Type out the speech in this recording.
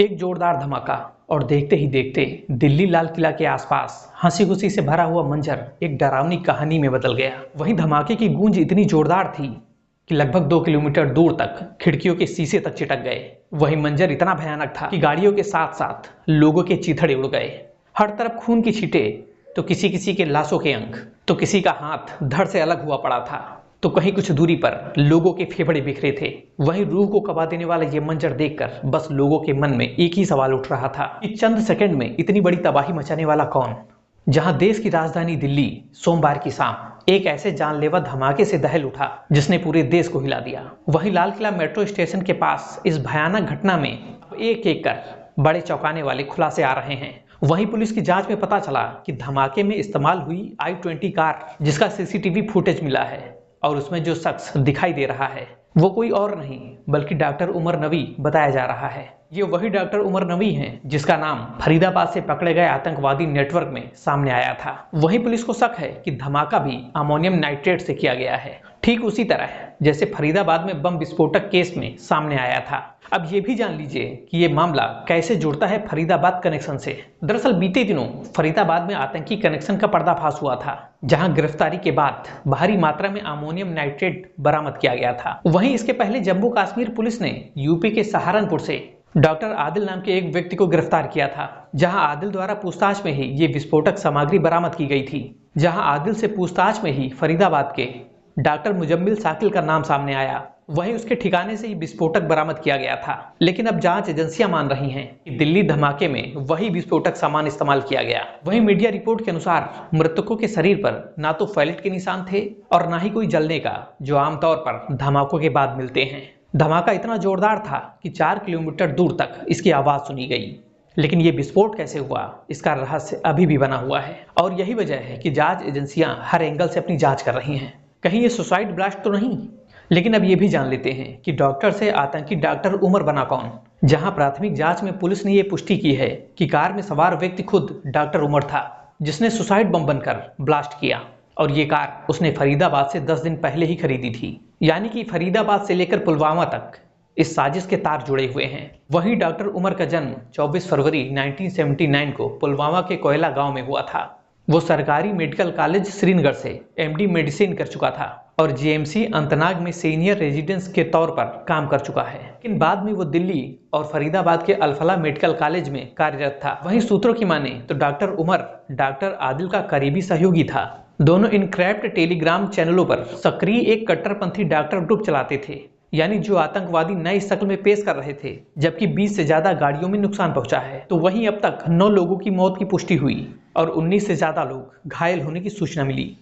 एक जोरदार धमाका और देखते ही देखते दिल्ली लाल किला के आसपास हंसी खुशी से भरा हुआ मंजर एक डरावनी कहानी में बदल गया। वहीं धमाके की गूंज इतनी जोरदार थी कि लगभग 2 किलोमीटर दूर तक खिड़कियों के शीशे तक चिटक गए। वहीं मंजर इतना भयानक था कि गाड़ियों के साथ साथ लोगों के चीथड़े उड़ गए। हर तरफ खून की छींटें, तो किसी किसी के लाशों के अंक, तो किसी का हाथ धड़ से अलग हुआ पड़ा था, तो कहीं कुछ दूरी पर लोगों के फेफड़े बिखरे थे। वहीं रूह को कबा देने वाला ये मंजर देखकर बस लोगों के मन में एक ही सवाल उठ रहा था कि चंद सेकंड में इतनी बड़ी तबाही मचाने वाला कौन। जहां देश की राजधानी दिल्ली सोमवार की शाम एक ऐसे जानलेवा धमाके से दहल उठा जिसने पूरे देश को हिला दिया। वहीं लाल किला मेट्रो स्टेशन के पास इस भयानक घटना में एक एक कर बड़े चौंकाने वाले खुलासे आ रहे हैं। वहीं पुलिस की जांच में पता चला कि धमाके में इस्तेमाल हुई i20 कार, जिसका सीसीटीवी फुटेज मिला है और उसमें जो शख्स दिखाई दे रहा है वो कोई और नहीं बल्कि डॉक्टर उमर नवी बताया जा रहा है। ये वही डॉक्टर उमर नवी हैं जिसका नाम फरीदाबाद से पकड़े गए आतंकवादी नेटवर्क में सामने आया था। वहीं पुलिस को शक है कि धमाका भी अमोनियम नाइट्रेट से किया गया है, ठीक उसी तरह जैसे फरीदाबाद में बम विस्फोटक केस में सामने आया था। अब ये भी जान लीजिए कि ये मामला कैसे जुड़ता है फरीदाबाद कनेक्शन से। दरअसल बीते दिनों फरीदाबाद में आतंकी कनेक्शन का पर्दाफाश हुआ था, जहां गिरफ्तारी के बाद भारी मात्रा में अमोनियम नाइट्रेट बरामद किया गया था। वहीं इसके पहले जम्मू कश्मीर पुलिस ने यूपी के सहारनपुर से डॉक्टर आदिल नाम के एक व्यक्ति को गिरफ्तार किया था, जहां आदिल द्वारा पूछताछ में ही ये विस्फोटक सामग्री बरामद की गई थी। जहां आदिल से पूछताछ में ही फरीदाबाद के डॉक्टर मुजम्मिल साकिल का नाम सामने आया, वहीं उसके ठिकाने से ही विस्फोटक बरामद किया गया था। लेकिन अब जांच एजेंसियां मान रही हैं कि दिल्ली धमाके में वही विस्फोटक सामान इस्तेमाल किया गया। वहीं मीडिया रिपोर्ट के अनुसार मृतकों के शरीर पर ना तो फैलेट के निशान थे और ना ही कोई जलने का, जो आमतौर पर धमाकों के बाद मिलते हैं। धमाका इतना जोरदार था कि 4 किलोमीटर दूर तक इसकी आवाज सुनी गई। लेकिन ये विस्फोट कैसे हुआ, इसका रहस्य अभी भी बना हुआ है और यही वजह है कि जांच एजेंसियां हर एंगल से अपनी जांच कर रही हैं। कहीं ये सुसाइड ब्लास्ट तो नहीं। लेकिन अब ये भी जान लेते हैं कि डॉक्टर से आतंकी डॉक्टर उमर बना कौन। जहां प्राथमिक जांच में पुलिस ने ये पुष्टि की है कि कार में सवार व्यक्ति खुद डॉक्टर उमर था, जिसने सुसाइड बम बनकर ब्लास्ट किया और ये कार उसने फरीदाबाद से 10 दिन पहले ही खरीदी थी। यानी कि फरीदाबाद से लेकर पुलवामा तक इस साजिश के तार जुड़े हुए हैं। वहीं डॉक्टर उमर का जन्म 24 फरवरी 1979 को पुलवामा के कोयला गांव में हुआ था। वो सरकारी मेडिकल कॉलेज श्रीनगर से एमडी मेडिसिन कर चुका था और जीएमसी अनंतनाग में सीनियर रेजिडेंस के तौर पर काम कर चुका है। लेकिन बाद में वो दिल्ली और फरीदाबाद के अल-फलाह मेडिकल कॉलेज में कार्यरत था। वहीं सूत्रों की माने तो डॉक्टर उमर डॉक्टर आदिल का करीबी सहयोगी था। दोनों इनक्रैप्ट टेलीग्राम चैनलों पर सक्रिय एक कट्टरपंथी डॉक्टर ग्रुप चलाते थे, यानी जो आतंकवादी नई शक्ल में पेश कर रहे थे। जबकि 20 से ज्यादा गाड़ियों में नुकसान पहुंचा है। तो वहीं अब तक 9 लोगों की मौत की पुष्टि हुई और 19 से ज्यादा लोग घायल होने की सूचना मिली।